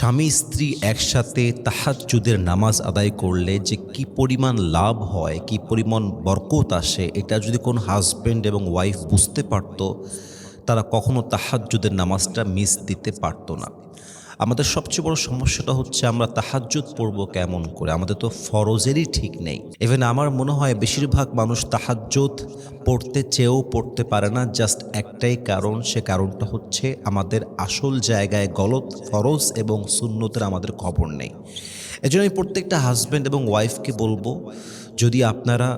স্বামী স্ত্রী একসাথে তাহাজ্জুদের নামাজ আদায় করলে যে কি পরিমাণ লাভ হয়, কি পরিমাণ বরকত আসে, এটা যদি কোনো হাজব্যান্ড এবং ওয়াইফ বুঝতে পারত, তারা কখনো তাহাজ্জুদের নামাজটা মিস দিতে পারত না। আমাদের সবচেয়ে বড় সমস্যাটা হচ্ছে আমরা তাহাজ্জুদ পড়ব কেমন করে? আমাদের তো ফরজেরই ঠিক নেই। ইভেন আমার মনে হয় বেশিরভাগ মানুষ তাহাজ্জুদ পড়তে চেয়েও পড়তে পারে না, জাস্ট একটাই কারণ, সে কারণটা হচ্ছে আমাদের আসল জায়গায় গলত ফরজ এবং সুন্নতের আমাদের খবর নেই। এজন্য আমি প্রত্যেকটা হাজব্যান্ড এবং ওয়াইফকে বলবো, যদি আপনারা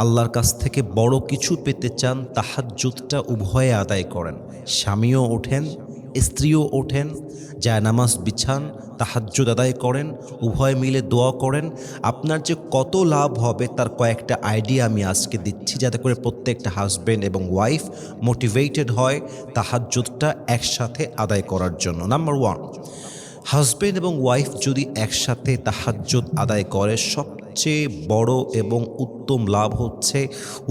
আল্লাহর কাছ থেকে বড় কিছু পেতে চান, তাহাজ্জুদটা উভয়ে আদায় করেন। স্বামীও ওঠেন, স্ত্রীও ওঠেন, জায়নামাজ বিছান, তাহাজ্জুদ আদায় করেন, উভয় মিলে দোয়া করেন। আপনার যে কত লাভ হবে তার কয়েকটা আইডিয়া আমি আজকে দিচ্ছি, যাতে করে প্রত্যেকটা হাজব্যান্ড এবং ওয়াইফ মোটিভেটেড হয় তাহাজ্জুদটা একসাথে আদায় করার জন্য। নাম্বার 1, হাজব্যান্ড এবং ওয়াইফ যদি একসাথে তাহাজ্জুদ আদায় করে, সবচেয়ে বড় এবং উত্তম লাভ হচ্ছে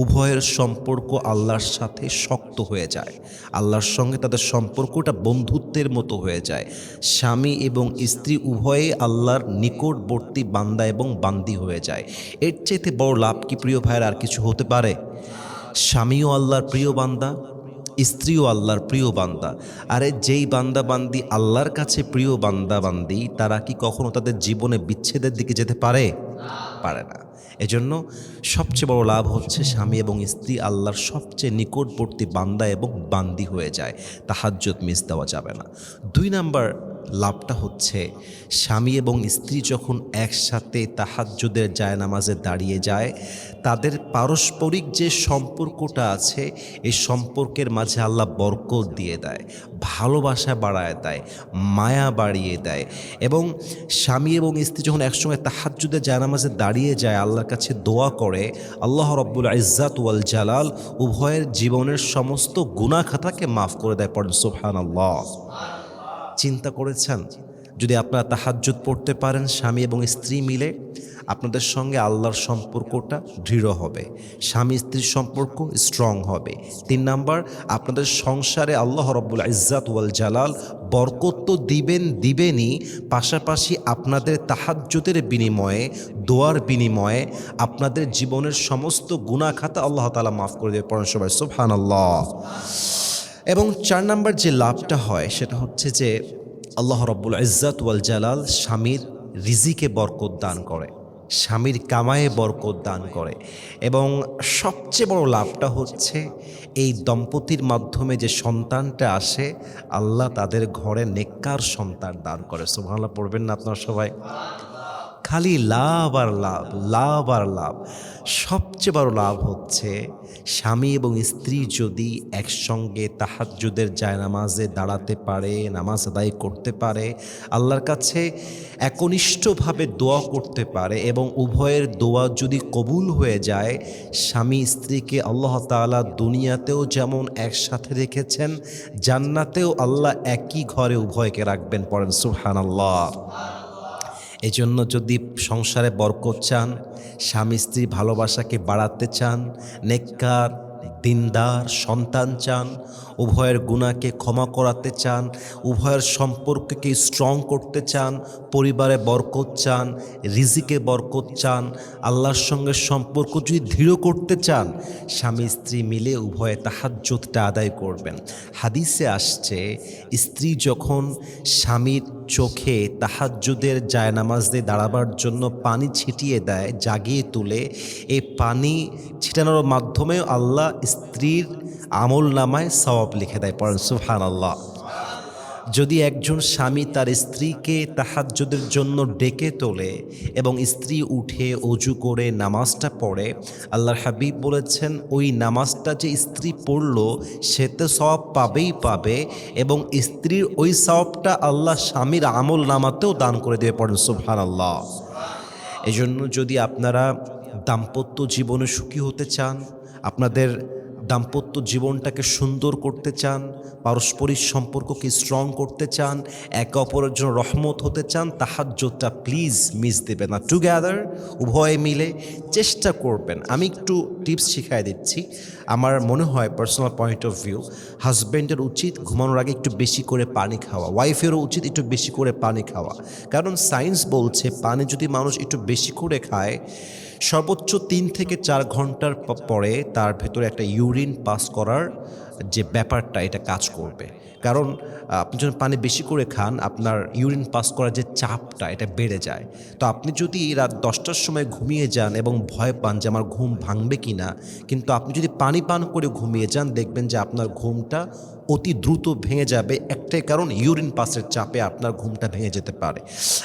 উভয়ের সম্পর্ক আল্লাহর সাথে শক্ত হয়ে যায়। আল্লাহর সঙ্গে তাদের সম্পর্কটা বন্ধুত্বের মতো হয়ে যায়। স্বামী এবং স্ত্রী উভয়ে আল্লাহর নিকটবর্তী বান্দা এবং বান্দি হয়ে যায়। এর চাইতে বড় লাভ কি প্রিয় ভাইয়ের আর কিছু হতে পারে? স্বামীও আল্লাহর প্রিয় বান্দা, স্ত্রীও আল্লাহর প্রিয় বান্দা। আরে যেই বান্দা বান্দি আল্লাহর কাছে প্রিয় বান্দা বান্দি, তারা কি কখনো তাদের জীবনে বিচ্ছেদের দিকে যেতে পারে? পারে না। এজন্য সবচেয়ে বড় লাভ হচ্ছে স্বামী এবং স্ত্রী আল্লাহর সবচেয়ে নিকটবর্তী বান্দা এবং বান্দি হয়ে যায়। তাহাজ্জুদ মিস দেওয়া যাবে না। 2 নাম্বার লাভটা হচ্ছে, স্বামী এবং স্ত্রী যখন একসাথে তাহাজ্জুদের জায়নামাজে দাঁড়িয়ে যায়, তাদের পারস্পরিক যে সম্পর্কটা আছে, এই সম্পর্কের মাঝে আল্লাহ বরকত দিয়ে দেয়, ভালোবাসা বাড়ায় দেয়, মায়া বাড়িয়ে দেয়। এবং স্বামী এবং স্ত্রী যখন একসঙ্গে তাহাজ্জুদের জায়নামাজে দাঁড়িয়ে যায়, আল্লাহর কাছে দোয়া করে, আল্লাহ রব্বুল ইজ্জাত ওয়াল জালাল উভয়ের জীবনের সমস্ত গুনাহ খাতাকে মাফ করে দেয়। পড়েন সুবহানাল্লাহ। চিন্তা করেছেন, যদি আপনারা তাহাজ্জুদ পড়তে পারেন স্বামী এবং স্ত্রী মিলে, আপনাদের সঙ্গে আল্লাহর সম্পর্কটা দৃঢ় হবে, স্বামী স্ত্রীর সম্পর্ক স্ট্রং হবে। 3 নাম্বার, আপনাদের সংসারে আল্লাহ রব্বুল ইজ্জাত ওয়াল জালাল বরকত তো দিবেনই, পাশাপাশি আপনাদের তাহাজ্জুদের বিনিময়ে, দোয়ার বিনিময়ে আপনাদের জীবনের সমস্ত গুনাহ খাতা আল্লাহ তাআলা মাফ করে দেবে। পড়েন সবাই সুবহানাল্লাহ। এবং 4 নাম্বার যে লাভটা হয় সেটা হচ্ছে যে, আল্লাহ রব্বুল ইজ্জাত ওয়াল জালাল স্বামীর রিজিকে বরকত দান করে, স্বামীর কামায়ে বরকত দান করে। এবং সবচেয়ে বড় লাভটা হচ্ছে, এই দম্পতির মাধ্যমে যে সন্তানটা আসে, আল্লাহ তাদের ঘরে নেককার সন্তান দান করে। সুবহানাল্লাহ পড়বেন না আপনারা সবাই? খালি লাভ আর লাভ, লাভ আর লাভ। সবচেয়ে বড় লাভ হচ্ছে, স্বামী এবং স্ত্রী যদি একসঙ্গে তাহাজ্জুদের জায়নামাজে দাঁড়াতে পারে, নামাজ আদায় করতে পারে, আল্লাহর কাছে একনিষ্ঠভাবে দোয়া করতে পারে, এবং উভয়ের দোয়া যদি কবুল হয়ে যায়, স্বামী স্ত্রীকে আল্লাহ তাআলা দুনিয়াতেও যেমন একসাথে রেখেছেন, জান্নাতেও আল্লাহ একই ঘরে উভয়কে রাখবেন। পড়েন সুবহানাল্লাহ। এজন্য যদি সংসারে বরকত চান, স্বামী স্ত্রীর ভালোবাসাকে বাড়াতে চান, নেককার দিনদার সন্তান চান, উভয়ের গুনাহকে ক্ষমা করাতে চান, উভয়ের সম্পর্ককে স্ট্রং করতে চান, পরিবারে বরকত চান, রিজিকে বরকত চান, আল্লাহর সঙ্গে সম্পর্ক যদি দৃঢ় করতে চান, স্বামী স্ত্রী মিলে উভয়ে তাহাজ্জুদটা আদায় করবেন। হাদিসে আসছে, স্ত্রী যখন স্বামীর চোখে তাহাজ্জুদের জায়নামাজ দিয়ে দাঁড়াবার জন্য পানি ছিটিয়ে দেয়, জাগিয়ে তুলে, এই পানি ছিটানোর মাধ্যমেও আল্লাহ স্ত্রীর আমল নামায় সওয়াব লিখে দেয়। পড়েন সুবহানাল্লাহ। যদি একজন স্বামী তার স্ত্রীকে তাহাজ্জুদের জন্য ডেকে তোলে এবং স্ত্রী উঠে অজু করে নামাজটা পড়ে, আল্লাহর হাবিব বলেছেন, ওই নামাজটা যে স্ত্রী পড়ল সে তো সওয়াব পাবেই পাবে, এবং স্ত্রীর ওই সওয়াবটা আল্লাহ স্বামীর আমল নামাতেও দান করে দেবে। পড়েন সুবহানাল্লাহ। এজন্য যদি আপনারা দাম্পত্য জীবনে সুখী হতে চান, আপনাদের দাম্পত্য জীবনটাকে সুন্দর করতে চান, পারস্পরিক সম্পর্ককে স্ট্রং করতে চান, একে অপরের জন্য রহমত হতে চান, তাহাজ্জুদটা প্লিজ মিস দেবেন না। টুগেদার উভয়ে মিলে চেষ্টা করবেন। আমি একটু টিপস শিখাই দিচ্ছি। আমার মনে হয় পার্সোনাল পয়েন্ট অফ ভিউ, হাজব্যান্ডের উচিত ঘুমানোর আগে একটু বেশি করে পানি খাওয়া, ওয়াইফেরও উচিত একটু বেশি করে পানি খাওয়া। কারণ সায়েন্স বলছে পানি যদি মানুষ একটু বেশি করে খায়, সর্বোচ্চ 3 থেকে 4 ঘন্টার পরে তার ভেতরে একটা ইউরিন পাস করার যে ব্যাপারটা এটা কাজ করবে। কারণ আপনি যখন পানি বেশি করে খান, আপনার ইউরিন পাস করার যে চাপটা এটা বেড়ে যায়। তো আপনি যদি রাত 10টার সময় ঘুমিয়ে যান এবং ভয় পান যে আমার ঘুম ভাঙবে কি না, কিন্তু আপনি যদি পানি পান করে ঘুমিয়ে যান, দেখবেন যে আপনার ঘুমটা অতি দ্রুত ভেঙে যাবে। একটাই কারণ, ইউরিন পাসের চাপে আপনার ঘুমটা ভেঙে যেতে পারে।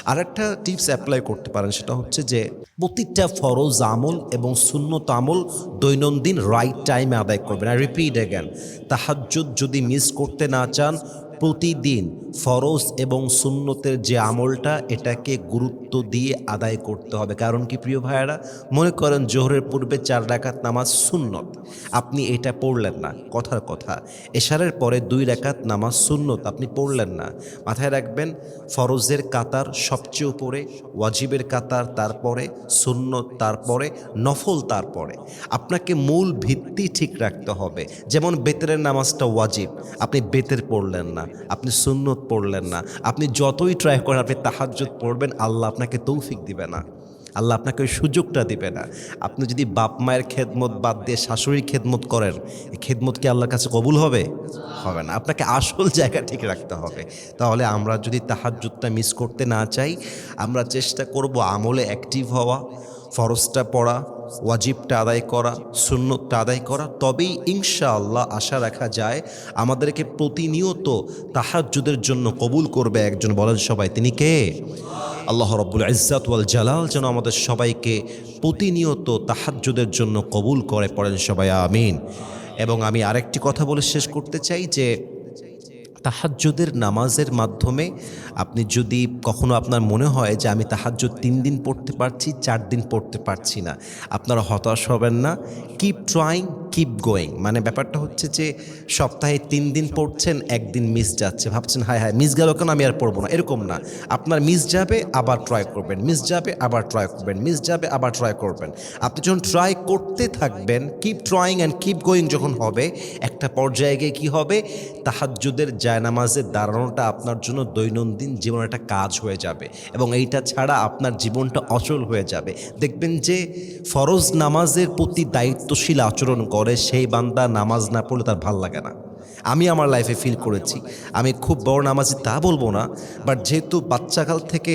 আর একটা টিপস অ্যাপ্লাই করতে পারেন, সেটা হচ্ছে যে প্রতিটা ফরজ আমল এবং সুন্নত আমল দৈনন্দিন রাইট টাইমে আদায় করবেন। আর রিপিট অ্যাগেন, তাহাজ্জুদ যদি মিস করতে না চান, প্রতিদিন ফরজ এবং সুন্নতের যে আমলটা এটাকে গুরুত্ব দিয়ে আদায় করতে হবে। কারণ কি প্রিয় ভাইয়েরা, মনে করেন জোহরের পূর্বে 4 রাকাত নামাজ সুন্নত, আপনি এটা পড়লেন না, কথার কথা। এশারের পরে 2 রাকাত নামাজ সুন্নত, আপনি পড়লেন না। মাথায় রাখবেন, ফরজের কাতার সবচেয়ে উপরে, ওয়াজিবের কাতার তারপরে, সুন্নত তারপরে, নফল তারপরে। আপনাকে মূল ভিত্তি ঠিক রাখতে হবে। যেমন বেতেরের নামাজটা ওয়াজিব, আপনি বেতের পড়লেন না, আপনি সুন্নত পড়লেন না, আপনি যতই ট্রাই করেন আপনি তাহাজ্জুদ পড়বেন, আল্লাহ আপনাকে তৌফিক দিবে না, আল্লাহ আপনাকে ওই সুযোগটা দিবে না। আপনি যদি বাপ মায়ের খেদমত বাদ দিয়ে শাশুড়ির খেদমত করেন, এই খেদমত কি আল্লাহর কাছে কবুল হবে? হবে না। আপনাকে আসল জায়গা ঠিক রাখতে হবে। তাহলে আমরা যদি তাহাজ্জুদটা মিস করতে না চাই, আমরা চেষ্টা করব আমলে অ্যাক্টিভ হওয়া, ফরজটা পড়া, ওয়াজিবটা আদায় করা, সুন্নতটা আদায় করা। তবেই ইনশাআল্লাহ আশা রাখা যায় আমাদেরকে প্রতিনিয়ত তাহাজ্জুদের জন্য কবুল করবে একজন। বলেন সবাই, তিনি কে? আল্লাহ রব্বুল ইজ্জাত ওয়াল জালাল যেন আমাদের সবাইকে প্রতিনিয়ত তাহাজ্জুদের জন্য কবুল করে। পড়েন সবাই আমিন। এবং আমি আরেকটি কথা বলে শেষ করতে চাই যে তাহাজ্জুদের নামাজের মাধ্যমে আপনি যদি কখনো আপনার মনে হয় যে আমি তাহাজ্জুদ 3 দিন পড়তে পারছি, 4 দিন পড়তে পারছি না, আপনারা হতাশ হবেন না। Keep trying, keep going. মানে ব্যাপারটা হচ্ছে যে সপ্তাহে 3 দিন পড়ছেন, 1 দিন মিস যাচ্ছে, ভাবছেন হায় হায় মিস গেল কেন, আমি আর পড়বো না, এরকম না। আপনার মিস যাবে, আবার ট্রাই করবেন, মিস যাবে, আবার ট্রাই করবেন, মিস যাবে, আবার ট্রাই করবেন। আপনি যখন ট্রাই করতে থাকবেন, keep trying and keep going যখন হবে, একটা পর্যায়ে গিয়ে কী হবে, তাহাজ্জুদের জায়নামাজে দাঁড়ানোটা আপনার জন্য দৈনন্দিন জীবনে একটা কাজ হয়ে যাবে এবং এইটা ছাড়া আপনার জীবনটা অচল হয়ে যাবে। দেখবেন যে ফরজ নামাজের প্রতি দায়িত্বশীল আচরণ করে সেই বান্দা নামাজ না পড়লে তার ভাল লাগে না। আমি আমার লাইফে ফিল করেছি। আমি খুব বড় নামাজি তা বলবো না, বাট যেহেতু বাচ্চাকাল থেকে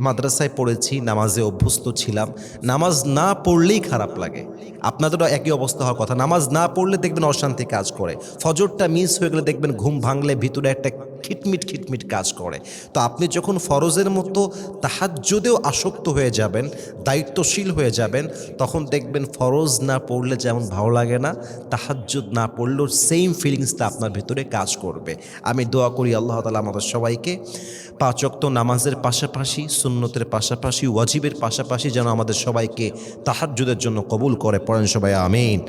মাদ্রাসায় পড়েছি, নামাজে অভ্যস্ত ছিলাম, নামাজ না পড়লেই খারাপ লাগে। আপনাদেরও একই অবস্থা হওয়ার কথা। নামাজ না পড়লে দেখবেন অশান্তি কাজ করে, ফজরটা মিস হয়ে গেলে দেখবেন ঘুম ভাঙলে ভিতরে একটা খিটমিট খিটমিট কাজ করে। তো আপনি যখন ফরজের মতো তাহাজ্জুদেও আসক্ত হয়ে যাবেন, দায়িত্বশীল হয়ে যাবেন, তখন দেখবেন ফরজ না পড়লে যেমন ভালো লাগে না, তাহাজ্জুদ না পড়লেও সেম ফিলিংসটা আপনার ভিতরে কাজ করবে। আমি দোয়া করি আল্লাহ তাআলা আমাদের সবাইকে 5 ওয়াক্ত নামাজের পাশাপাশি, সুন্নতের পাশাপাশি, ওয়াজিবের পাশাপাশি যেন আমাদের সবাইকে তাহাজ্জুদের জন্য কবুল করে। পড়েন সবাই আমিন।